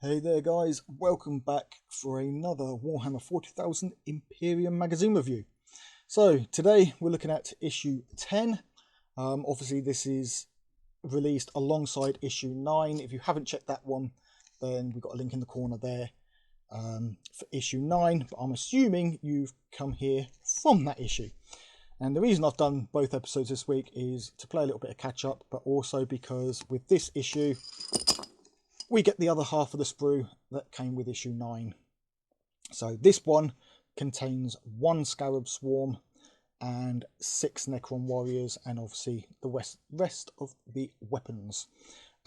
Hey there guys, welcome back for another Warhammer 40,000 Imperium magazine review. So today we're looking at issue 10. Obviously this is released alongside issue 9. If you haven't checked that one, then we've got a link in the corner there for issue 9. But I'm assuming you've come here from that issue. And the reason I've done both episodes this week is to play a little bit of catch up, but also because with this issue we get the other half of the sprue that came with issue 9. So this one contains 1 Scarab swarm and 6 Necron warriors, and obviously the rest of the weapons,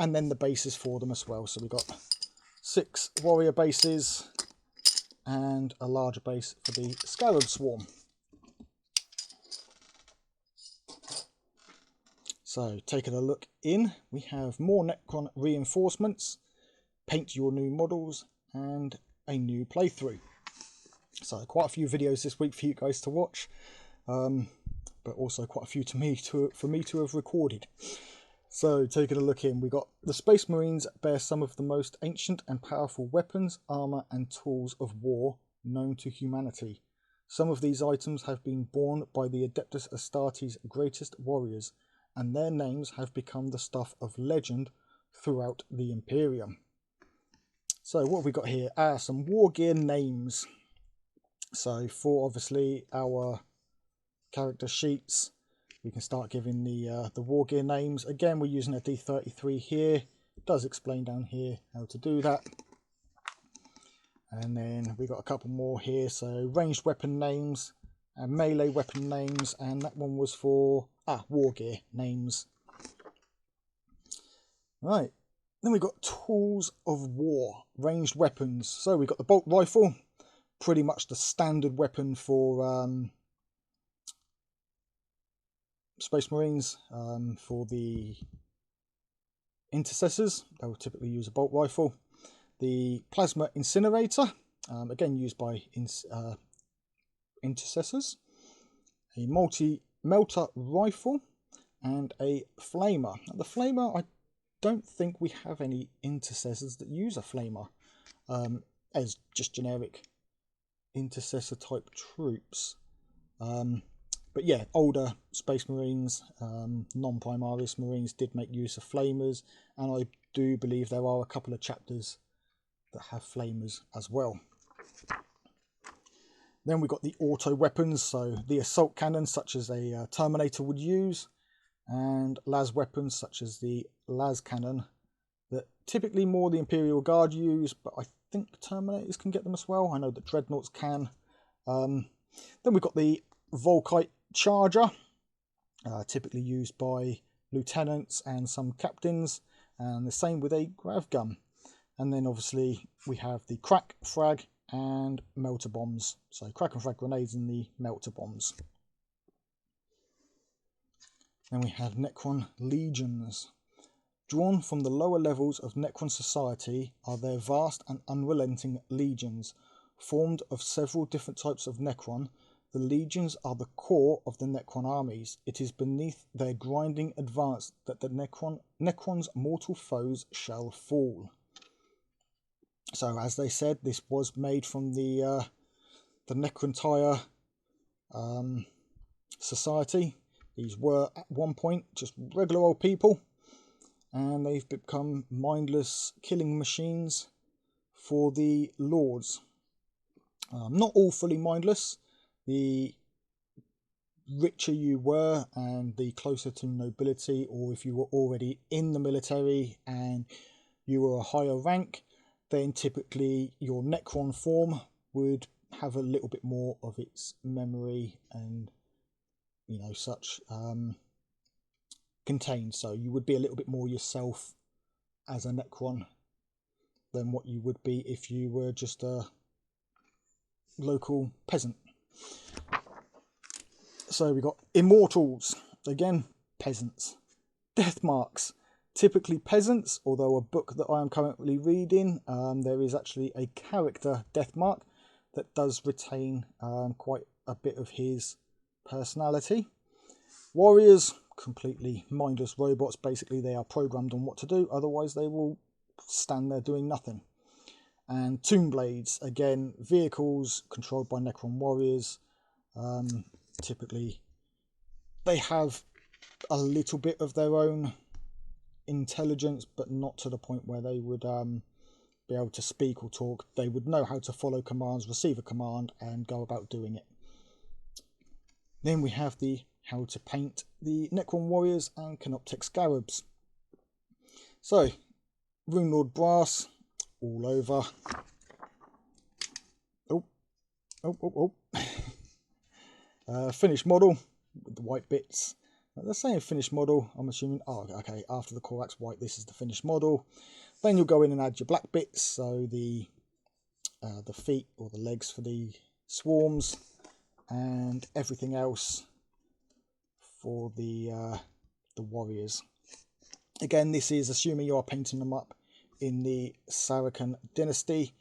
and then the bases for them as well. So we've got 6 warrior bases and a larger base for the Scarab swarm. So taking a look in, we have more Necron reinforcements, paint your new models, and a new playthrough. So quite a few videos this week for you guys to watch, but also quite a few for me to have recorded. So taking a look in, we got the Space Marines bear some of the most ancient and powerful weapons, armor, and tools of war known to humanity. Some of these items have been borne by the Adeptus Astartes' greatest warriors, and their names have become the stuff of legend throughout the Imperium. So what have we got here? Some war gear names. So for obviously our character sheets, we can start giving the war gear names. Again, we're using a D33 here. It does explain down here how to do that. And then we got a couple more here. So ranged weapon names and melee weapon names, and that one was for war gear names. Right. Then we've got tools of war, ranged weapons. So we've got the bolt rifle, pretty much the standard weapon for Space Marines. For the intercessors, they will typically use a bolt rifle. The plasma incinerator, again used by intercessors. A multi-melter rifle and a flamer. Now, the flamer, I don't think we have any intercessors that use a flamer as just generic intercessor type troops. But yeah, older Space Marines, non-Primaris Marines did make use of flamers, and I do believe there are a couple of chapters that have flamers as well. Then we've got the auto weapons, so the assault cannons such as a Terminator would use, and las weapons such as the las cannon that typically more the Imperial Guard use, but I think Terminators can get them as well. I know that Dreadnoughts can. Then we've got the Volkite charger, typically used by lieutenants and some captains, and the same with a grav gun. And then obviously we have the crack, frag, and melter bombs. So crack and frag grenades and the melter bombs. Then we have Necron Legions. Drawn from the lower levels of Necron society are their vast and unrelenting legions. Formed of several different types of Necron, the legions are the core of the Necron armies. It is beneath their grinding advance that the Necron's mortal foes shall fall. So as they said, this was made from the Necrontire society. These were at one point just regular old people, and they've become mindless killing machines for the lords. Not all fully mindless. The richer you were and the closer to nobility, or if you were already in the military and you were a higher rank, then typically your Necron form would have a little bit more of its memory and such contained, so you would be a little bit more yourself as a Necron than what you would be if you were just a local peasant. So we got Immortals, again peasants. Death marks, typically peasants, although a book that I am currently reading, there is actually a character death mark that does retain quite a bit of his personality. Warriors, completely mindless robots. Basically they are programmed on what to do, otherwise they will stand there doing nothing. and Tomb Blades, again vehicles controlled by Necron warriors. Typically they have a little bit of their own intelligence, but not to the point where they would be able to speak or talk. They would know how to follow commands, receive a command, and go about doing it. Then we have the how to paint the Necron warriors and Canoptec Scarabs. So, Rune Lord brass all over. Finished model with the white bits. They're saying finished model, I'm assuming. Oh, okay, after the Corax white, this is the finished model. Then you'll go in and add your black bits, so the feet or the legs for the swarms, and everything else for the warriors. Again, this is assuming you are painting them up in the Saracen dynasty.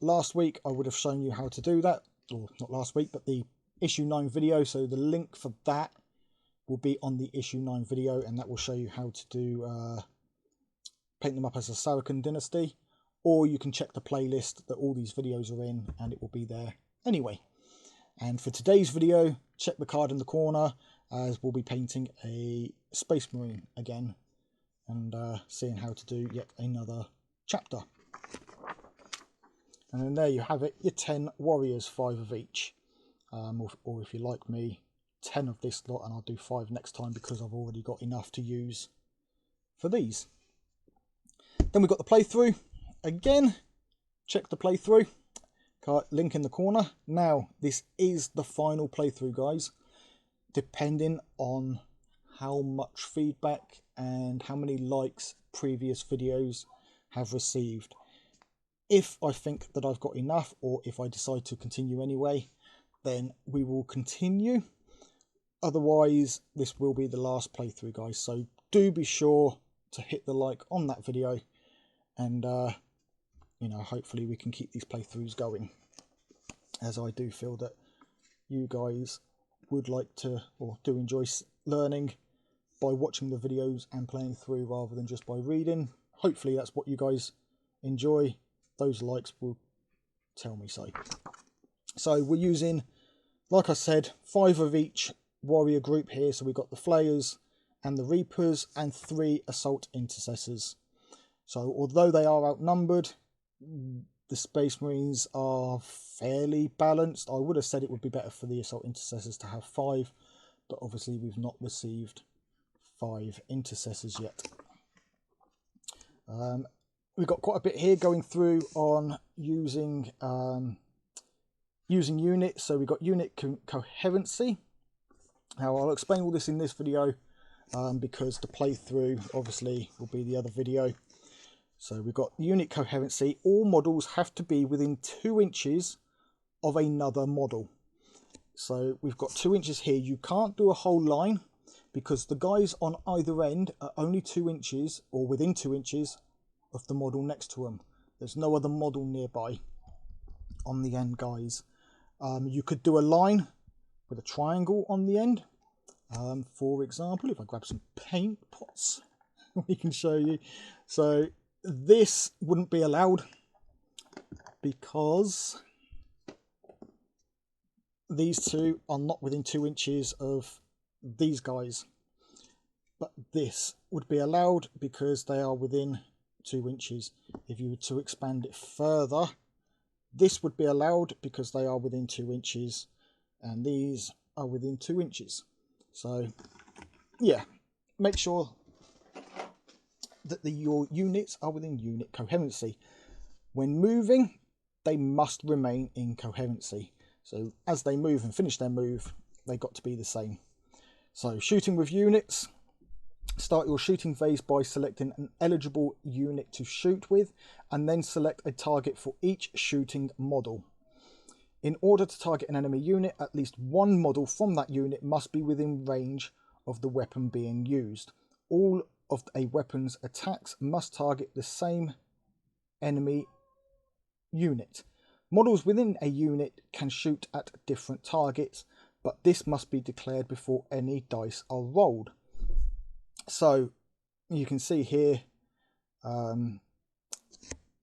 Last week I would have shown you how to do that, or not last week, but the issue 9 video, so the link for that will be on the issue 9 video, and that will show you how to do paint them up as a Saracen dynasty, or you can check the playlist that all these videos are in and it will be there anyway. And for today's video, check the card in the corner, as we'll be painting a Space Marine again and seeing how to do yet another chapter. And then there you have it, your 10 warriors, 5 of each, or if you like me, 10 of this lot, and I'll do 5 next time because I've already got enough to use for these. Then we've got the playthrough. Again, check the playthrough, link in the corner. Now, this is the final playthrough, guys, depending on how much feedback and how many likes previous videos have received. If I think that I've got enough, or if I decide to continue anyway, then we will continue. Otherwise, this will be the last playthrough, guys. So do be sure to hit the like on that video, and you know, hopefully we can keep these playthroughs going, as I do feel that you guys would like to, or do enjoy learning by watching the videos and playing through rather than just by reading. Hopefully that's what you guys enjoy. Those likes will tell me so. So we're using, like I said, 5 of each warrior group here. So we've got the Flayers and the Reapers and 3 Assault Intercessors. So although they are outnumbered, the Space Marines are fairly balanced. I would have said it would be better for the Assault Intercessors to have 5, but obviously we've not received 5 Intercessors yet. We've got quite a bit here going through on using units. So we've got unit coherency. Now I'll explain all this in this video because the playthrough obviously will be the other video. So we've got unit coherency. All models have to be within 2 inches of another model. So we've got 2 inches here. You can't do a whole line because the guys on either end are only 2 inches or within 2 inches of the model next to them. There's no other model nearby on the end, guys. You could do a line with a triangle on the end. For example, if I grab some paint pots, we can show you. So this wouldn't be allowed because these two are not within 2 inches of these guys. But this would be allowed because they are within 2 inches. If you were to expand it further, this would be allowed because they are within 2 inches, and these are within 2 inches. So yeah, make sure that your units are within unit coherency. When moving, they must remain in coherency. So as they move and finish their move, they got to be the same. So shooting with units. Start your shooting phase by selecting an eligible unit to shoot with, and then select a target for each shooting model. In order to target an enemy unit, at least one model from that unit must be within range of the weapon being used. All of a weapon's attacks must target the same enemy unit. Models within a unit can shoot at different targets, but this must be declared before any dice are rolled. So you can see here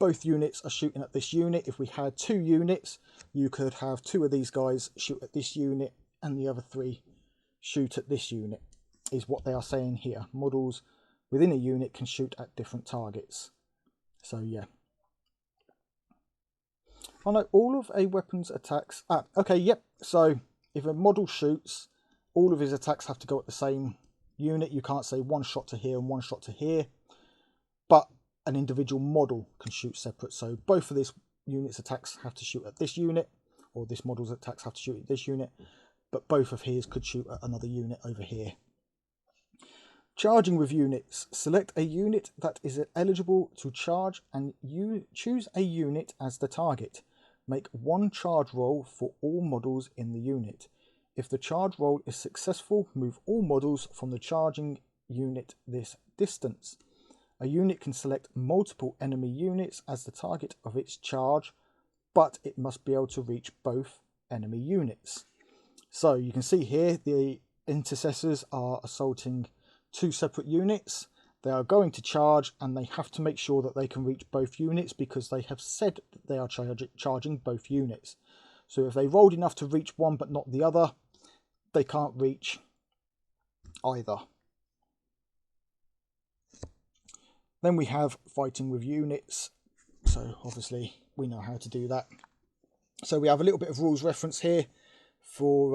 both units are shooting at this unit. If we had 2 units, you could have 2 of these guys shoot at this unit and the other 3 shoot at this unit, is what they are saying here. Models within a unit can shoot at different targets. So yeah. Oh no, all of a weapon's attacks... okay, yep. So if a model shoots, all of his attacks have to go at the same unit. You can't say one shot to here and one shot to here. But an individual model can shoot separate. So both of this unit's attacks have to shoot at this unit, or this model's attacks have to shoot at this unit. But both of his could shoot at another unit over here. Charging with units. Select a unit that is eligible to charge and you choose a unit as the target. Make 1 charge roll for all models in the unit. If the charge roll is successful, move all models from the charging unit this distance. A unit can select multiple enemy units as the target of its charge, but it must be able to reach both enemy units. So you can see here the intercessors are assaulting 2 separate units. They are going to charge and they have to make sure that they can reach both units because they have said that they are charging both units. So if they rolled enough to reach one but not the other, they can't reach either. Then we have fighting with units. So obviously we know how to do that. So we have a little bit of rules reference here for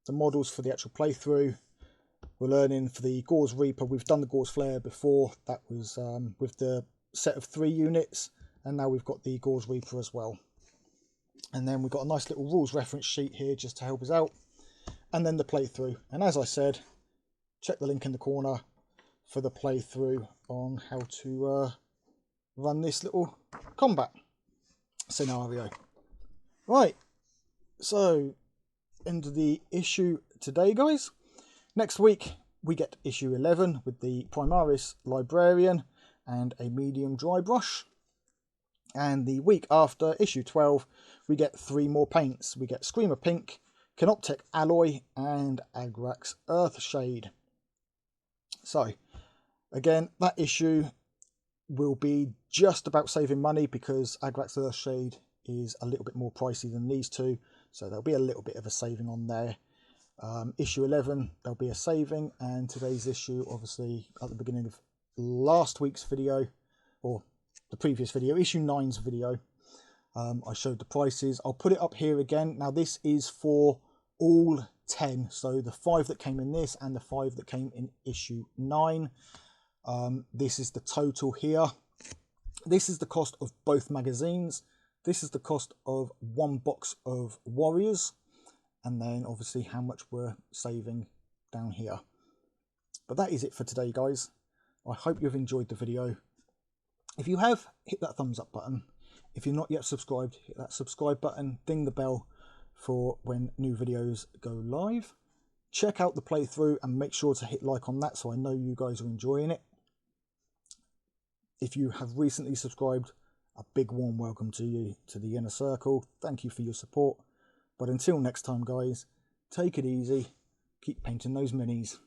the models for the actual playthrough. We're learning for the Gauze Reaper. We've done the Gauze Flare before. That was with the set of 3 units. And now we've got the Gauze Reaper as well. And then we've got a nice little rules reference sheet here just to help us out. And then the playthrough. And as I said, check the link in the corner for the playthrough on how to run this little combat scenario. Right, so end of the issue today, guys. Next week we get issue 11 with the Primaris Librarian and a medium dry brush. And the week after, issue 12, we get 3 more paints. We get Screamer Pink, Canoptec Alloy and Agrax Earthshade. So again, that issue will be just about saving money because Agrax Earthshade is a little bit more pricey than these 2. So there'll be a little bit of a saving on there. Issue 11, there'll be a saving. And today's issue, obviously, at the beginning of last week's video, or the previous video, issue 9's video, I showed the prices. I'll put it up here again. Now this is for all 10. So the 5 that came in this and the 5 that came in issue 9. This is the total here. This is the cost of both magazines. This is the cost of 1 box of Warriors. And then obviously how much we're saving down here. But that is it for today, guys. I hope you've enjoyed the video. If you have, hit that thumbs up button. If you're not yet subscribed, hit that subscribe button. Ding the bell for when new videos go live. Check out the playthrough and make sure to hit like on that so I know you guys are enjoying it. If you have recently subscribed, a big warm welcome to you to the inner circle. Thank you for your support. But until next time, guys, take it easy. Keep painting those minis.